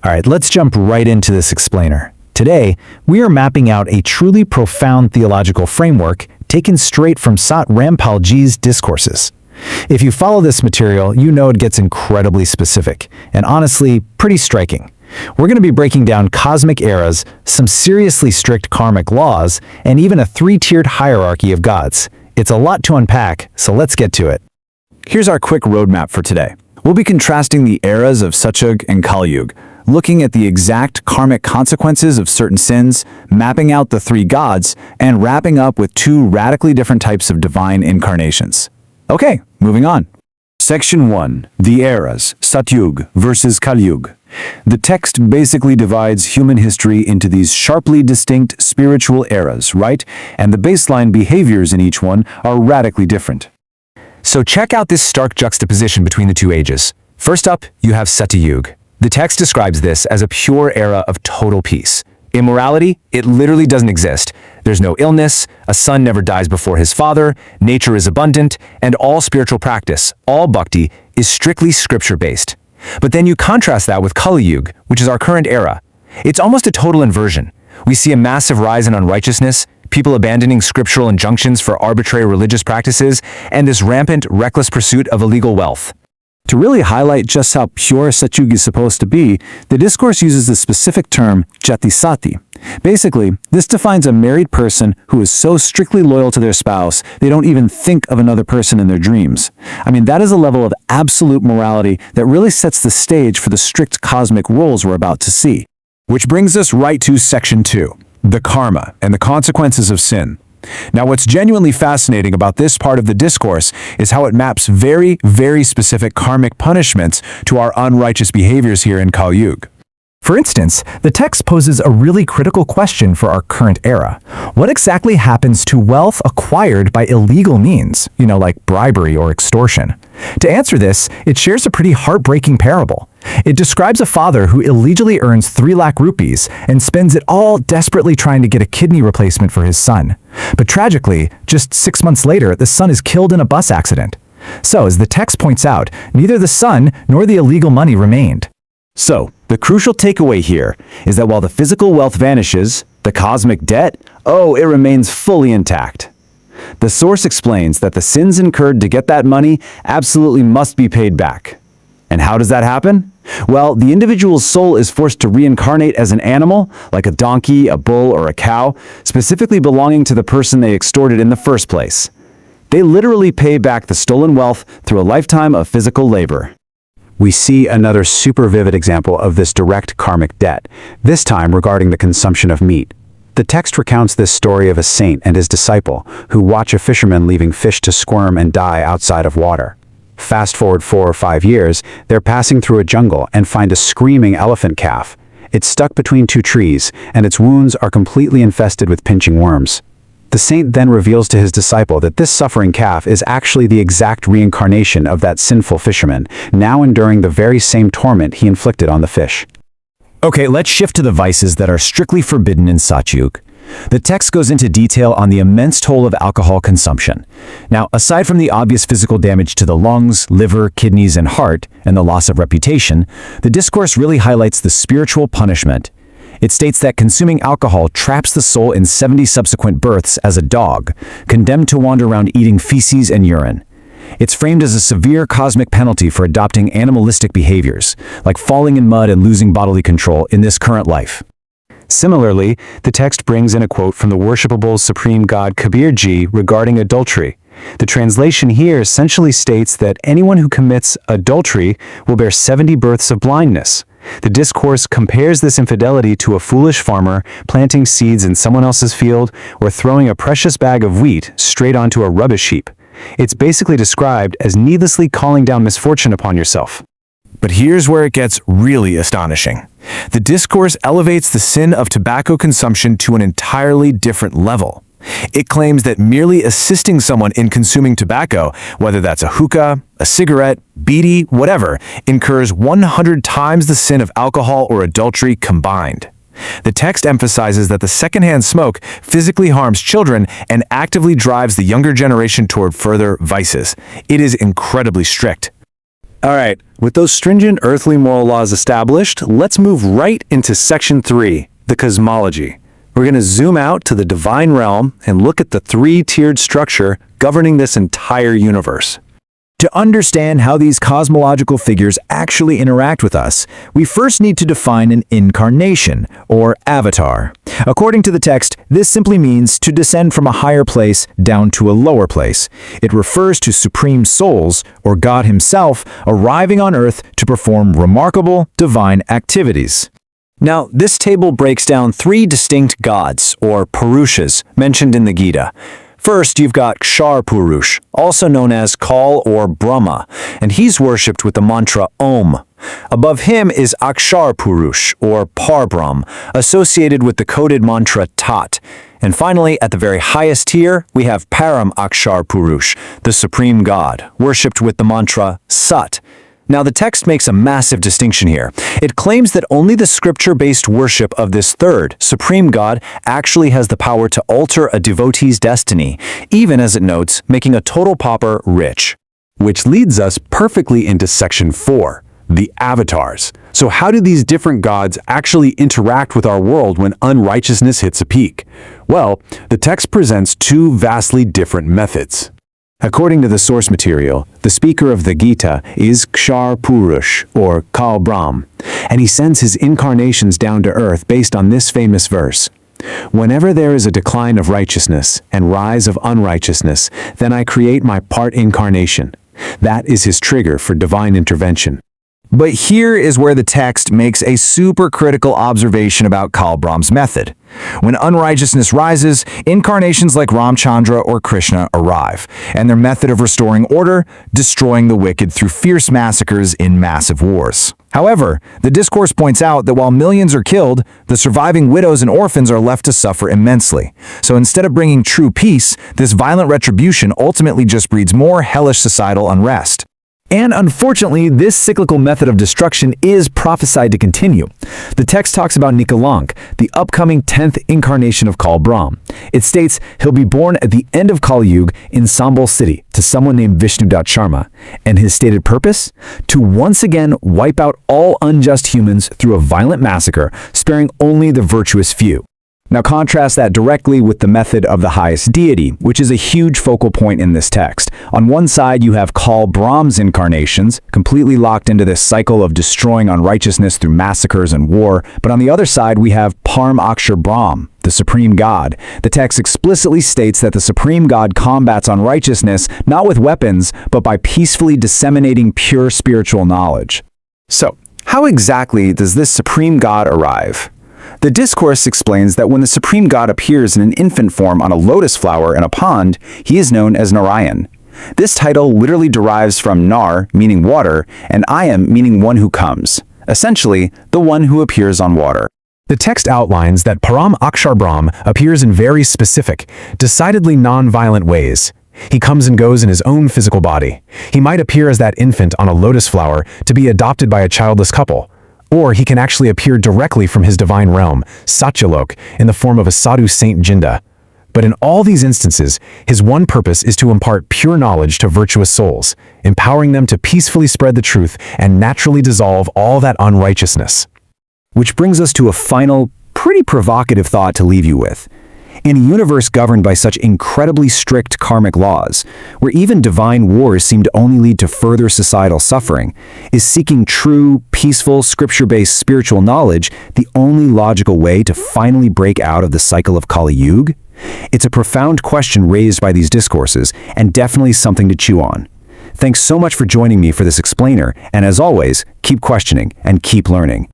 All right, let's jump right into this explainer. Today, we are mapping out a truly profound theological framework taken straight from Sant Rampal Ji's discourses. If you follow this material, you know it gets incredibly specific, and honestly, pretty striking. We're going to be breaking down cosmic eras, some seriously strict karmic laws, and even a three-tiered hierarchy of gods. It's a lot to unpack, so let's get to it. Here's our quick roadmap for today. We'll be contrasting the eras of Satyug and Kalyug, looking at the exact karmic consequences of certain sins, mapping out the three gods, and wrapping up with two radically different types of divine incarnations. Okay, moving on. Section 1. The eras, Satyug versus Kalyug. The text basically divides human history into these sharply distinct spiritual eras, right? And the baseline behaviors in each one are radically different. So check out this stark juxtaposition between the two ages. First up, you have Satyug. The text describes this as a pure era of total peace. Immorality, it literally doesn't exist. There's no illness, a son never dies before his father, nature is abundant, and all spiritual practice, all bhakti, is strictly scripture-based. But then you contrast that with Kalyug, which is our current era. It's almost a total inversion. We see a massive rise in unrighteousness, people abandoning scriptural injunctions for arbitrary religious practices, and this rampant, reckless pursuit of illegal wealth. To really highlight just how pure Satyug is supposed to be, the discourse uses the specific term jatisati. Basically, this defines a married person who is so strictly loyal to their spouse, they don't even think of another person in their dreams. I mean, that is a level of absolute morality that really sets the stage for the strict cosmic rules we're about to see. Which brings us right to Section 2, the karma and the consequences of sin. Now, what's genuinely fascinating about this part of the discourse is how it maps very, very specific karmic punishments to our unrighteous behaviors here in Kalyug. For instance, the text poses a really critical question for our current era. What exactly happens to wealth acquired by illegal means, like bribery or extortion? To answer this, it shares a pretty heartbreaking parable. It describes a father who illegally earns 3 lakh rupees and spends it all desperately trying to get a kidney replacement for his son. But tragically, just 6 months later, the son is killed in a bus accident. So, as the text points out, neither the son nor the illegal money remained. So, the crucial takeaway here is that while the physical wealth vanishes, the cosmic debt, it remains fully intact. The source explains that the sins incurred to get that money absolutely must be paid back. And how does that happen? Well, the individual's soul is forced to reincarnate as an animal, like a donkey, a bull, or a cow, specifically belonging to the person they extorted in the first place. They literally pay back the stolen wealth through a lifetime of physical labor. We see another super vivid example of this direct karmic debt, this time regarding the consumption of meat. The text recounts this story of a saint and his disciple who watch a fisherman leaving fish to squirm and die outside of water. Fast forward 4 or 5 years, they're passing through a jungle and find a screaming elephant calf. It's stuck between 2 trees, and its wounds are completely infested with pinching worms. The saint then reveals to his disciple that this suffering calf is actually the exact reincarnation of that sinful fisherman, now enduring the very same torment he inflicted on the fish. Okay, let's shift to the vices that are strictly forbidden in Satyug. The text goes into detail on the immense toll of alcohol consumption. Now, aside from the obvious physical damage to the lungs, liver, kidneys, and heart, and the loss of reputation, the discourse really highlights the spiritual punishment. It states that consuming alcohol traps the soul in 70 subsequent births as a dog, condemned to wander around eating feces and urine. It's framed as a severe cosmic penalty for adopting animalistic behaviors, like falling in mud and losing bodily control in this current life. Similarly, the text brings in a quote from the worshipable supreme god Kabir Ji regarding adultery. The translation here essentially states that anyone who commits adultery will bear 70 births of blindness. The discourse compares this infidelity to a foolish farmer planting seeds in someone else's field or throwing a precious bag of wheat straight onto a rubbish heap. It's basically described as needlessly calling down misfortune upon yourself. But here's where it gets really astonishing. The discourse elevates the sin of tobacco consumption to an entirely different level. It claims that merely assisting someone in consuming tobacco, whether that's a hookah, a cigarette, bidi, whatever, incurs 100 times the sin of alcohol or adultery combined. The text emphasizes that the secondhand smoke physically harms children and actively drives the younger generation toward further vices. It is incredibly strict. All right, with those stringent earthly moral laws established, let's move right into Section 3, the cosmology. We're going to zoom out to the divine realm and look at the three-tiered structure governing this entire universe. To understand how these cosmological figures actually interact with us, we first need to define an incarnation, or avatar. According to the text, this simply means to descend from a higher place down to a lower place. It refers to supreme souls, or God himself, arriving on earth to perform remarkable divine activities. Now, this table breaks down three distinct gods, or Purushas, mentioned in the Gita. First, you've got Kshar Purush, also known as Kal or Brahma, and he's worshipped with the mantra Om. Above him is Akshar Purush, or Parbrahm, associated with the coded mantra Tat. And finally, at the very highest tier, we have Param Akshar Purush, the supreme god, worshipped with the mantra Sat. Now, the text makes a massive distinction here. It claims that only the scripture-based worship of this third, supreme God, actually has the power to alter a devotee's destiny, even as it notes, making a total pauper rich. Which leads us perfectly into Section 4, the avatars. So how do these different gods actually interact with our world when unrighteousness hits a peak? Well, the text presents two vastly different methods. According to the source material, the speaker of the Gita is Kshar Purush, or Kal Brahm, and he sends his incarnations down to earth based on this famous verse. Whenever there is a decline of righteousness and rise of unrighteousness, then I create my part incarnation. That is his trigger for divine intervention. But here is where the text makes a super critical observation about Kal Brahm's method. When unrighteousness rises, incarnations like Ramchandra or Krishna arrive, and their method of restoring order, destroying the wicked through fierce massacres in massive wars. However, the discourse points out that while millions are killed, the surviving widows and orphans are left to suffer immensely. So instead of bringing true peace, this violent retribution ultimately just breeds more hellish societal unrest. And unfortunately, this cyclical method of destruction is prophesied to continue. The text talks about Nikalank, the upcoming 10th incarnation of Kal Brahm. It states he'll be born at the end of Kalyug in Sambal city to someone named Vishnu Sharma, and his stated purpose? To once again wipe out all unjust humans through a violent massacre, sparing only the virtuous few. Now contrast that directly with the method of the highest deity, which is a huge focal point in this text. On one side, you have Kal Brahm's incarnations, completely locked into this cycle of destroying unrighteousness through massacres and war, but on the other side, we have Param Akshar Brahm, the supreme god. The text explicitly states that the supreme god combats unrighteousness not with weapons, but by peacefully disseminating pure spiritual knowledge. So, how exactly does this supreme god arrive? The discourse explains that when the supreme god appears in an infant form on a lotus flower in a pond, he is known as Narayan. This title literally derives from Nar, meaning water, and Ayam, meaning one who comes. Essentially, the one who appears on water. The text outlines that Param Akshar Brahm appears in very specific, decidedly non-violent ways. He comes and goes in his own physical body. He might appear as that infant on a lotus flower to be adopted by a childless couple. Or he can actually appear directly from his divine realm, Satyalok, in the form of a sadhu saint Jinda. But in all these instances, his one purpose is to impart pure knowledge to virtuous souls, empowering them to peacefully spread the truth and naturally dissolve all that unrighteousness. Which brings us to a final, pretty provocative thought to leave you with. In a universe governed by such incredibly strict karmic laws, where even divine wars seem to only lead to further societal suffering, is seeking true, peaceful, scripture-based spiritual knowledge the only logical way to finally break out of the cycle of Kali Yuga? It's a profound question raised by these discourses, and definitely something to chew on. Thanks so much for joining me for this explainer, and as always, keep questioning and keep learning.